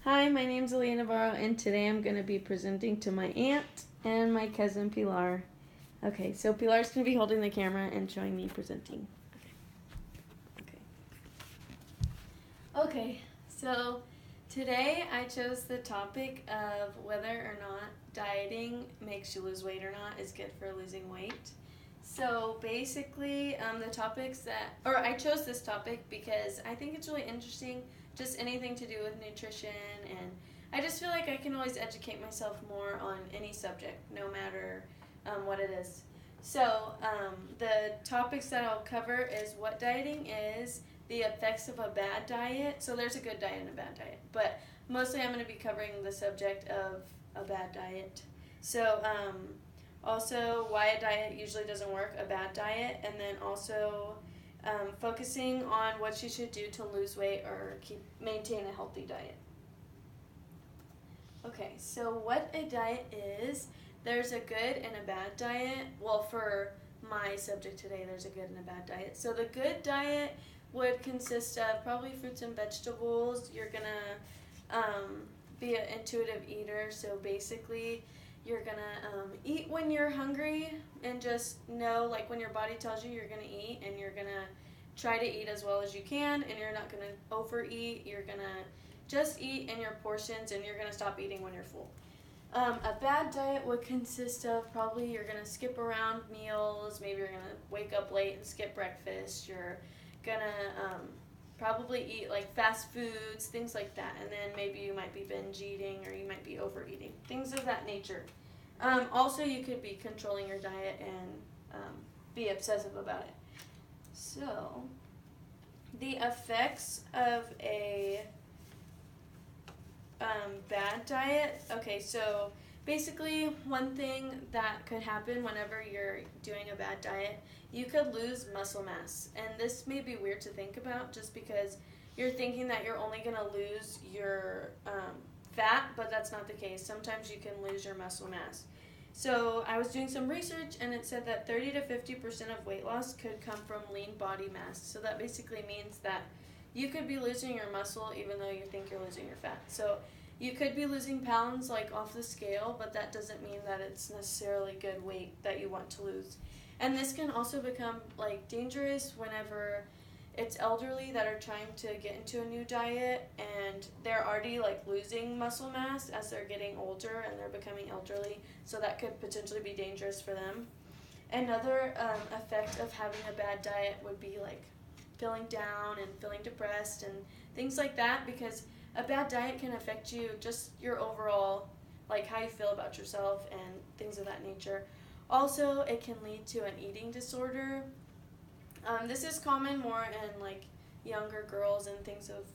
Hi, my name's Alyiah Navarro, and today I'm going to be presenting to my aunt and my cousin Pilar. Okay, so Pilar's going to be holding the camera and showing me presenting. Okay, so today I chose the topic of whether or not dieting makes you lose weight or not is good for losing weight. So basically, I chose this topic because I think it's really interesting, just anything to do with nutrition, and I just feel like I can always educate myself more on any subject, no matter what it is. So the topics that I'll cover is what dieting is, the effects of a bad diet. So there's a good diet and a bad diet, but mostly I'm going to be covering the subject of a bad diet. So also why a diet usually doesn't work, a bad diet, and then also focusing on what you should do to lose weight or maintain a healthy diet. Okay, so what a diet is, there's a good and a bad diet. Well, for my subject today, there's a good and a bad diet. So the good diet would consist of probably fruits and vegetables. You're gonna be an intuitive eater, so basically you're gonna eat when you're hungry and just know, like, when your body tells you you're gonna eat, and you're gonna try to eat as well as you can, and you're not gonna overeat. You're gonna just eat in your portions, and you're gonna stop eating when you're full. A bad diet would consist of probably you're gonna skip around meals. Maybe you're gonna wake up late and skip breakfast. You're gonna probably eat like fast foods, things like that, and then maybe you might be binge eating or you might be overeating, things of that nature. Also, you could be controlling your diet and be obsessive about it. So, the effects of a bad diet. Okay, so basically one thing that could happen whenever you're doing a bad diet, you could lose muscle mass. And this may be weird to think about just because you're thinking that you're only going to lose your fat, but that's not the case. Sometimes you can lose your muscle mass. So I was doing some research, and it said that 30 to 50% of weight loss could come from lean body mass. So that basically means that you could be losing your muscle even though you think you're losing your fat. So you could be losing pounds like off the scale, but that doesn't mean that it's necessarily good weight that you want to lose. And this can also become like dangerous whenever it's elderly that are trying to get into a new diet and they're already like losing muscle mass as they're getting older and they're becoming elderly. So that could potentially be dangerous for them. Another effect of having a bad diet would be like feeling down and feeling depressed and things like that, because a bad diet can affect you, just your overall, like how you feel about yourself and things of that nature. Also, it can lead to an eating disorder. This is common more in like younger girls and things of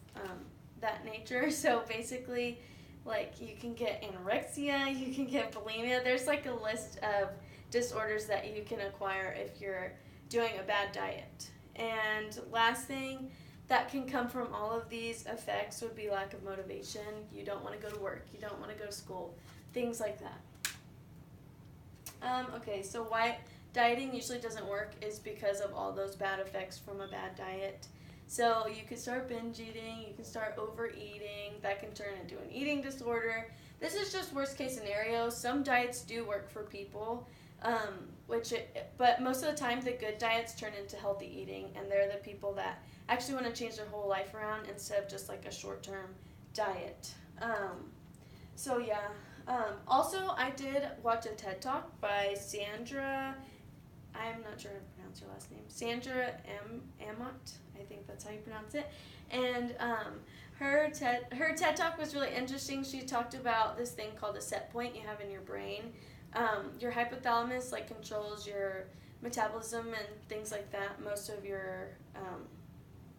that nature. So basically, like, you can get anorexia, you can get bulimia. There's like a list of disorders that you can acquire if you're doing a bad diet. And last thing that can come from all of these effects would be lack of motivation. You don't want to go to work. You don't want to go to school. Things like that. Okay, so why dieting usually doesn't work is because of all those bad effects from a bad diet. So you can start binge eating. You can start overeating. That can turn into an eating disorder. This is just worst case scenario. Some diets do work for people. But most of the time the good diets turn into healthy eating, and they're the people that actually want to change their whole life around instead of just like a short-term diet. Also, I did watch a TED Talk by Sandra, I'm not sure how to pronounce your last name, Sandra Amott, I think that's how you pronounce it, and her TED Talk was really interesting. She talked about this thing called a set point you have in your brain. Your hypothalamus like controls your metabolism and things like that. Most of your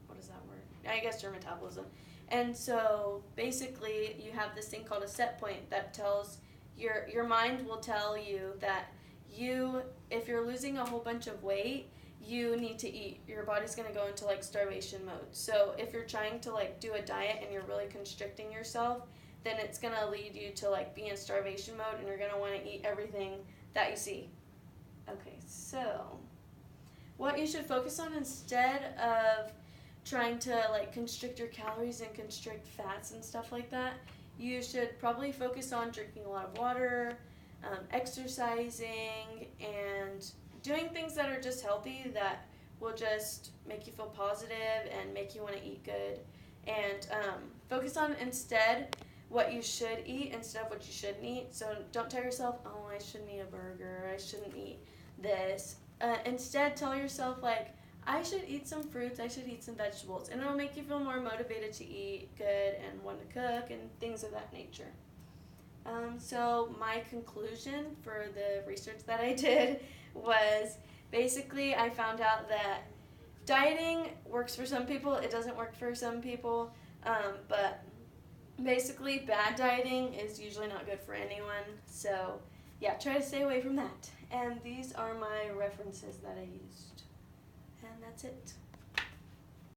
what is that word? I guess your metabolism. And so basically you have this thing called a set point that tells your mind will tell you that if you're losing a whole bunch of weight, you need to eat. Your body's going to go into like starvation mode. So if you're trying to like do a diet and you're really constricting yourself, then it's going to lead you to like be in starvation mode, and you're going to want to eat everything that you see. Okay, so what you should focus on instead of trying to like constrict your calories and constrict fats and stuff like that you should probably focus on drinking a lot of water, exercising, and doing things that are just healthy that will just make you feel positive and make you want to eat good. And focus on instead what you should eat instead of what you shouldn't eat. So don't tell yourself, oh, I shouldn't eat a burger, I shouldn't eat this. Instead, tell yourself, like, I should eat some fruits, I should eat some vegetables, and it'll make you feel more motivated to eat good and want to cook and things of that nature. So my conclusion for the research that I did was basically I found out that dieting works for some people, it doesn't work for some people, but basically bad dieting is usually not good for anyone. So yeah, try to stay away from that. And these are my references that I used. And that's it.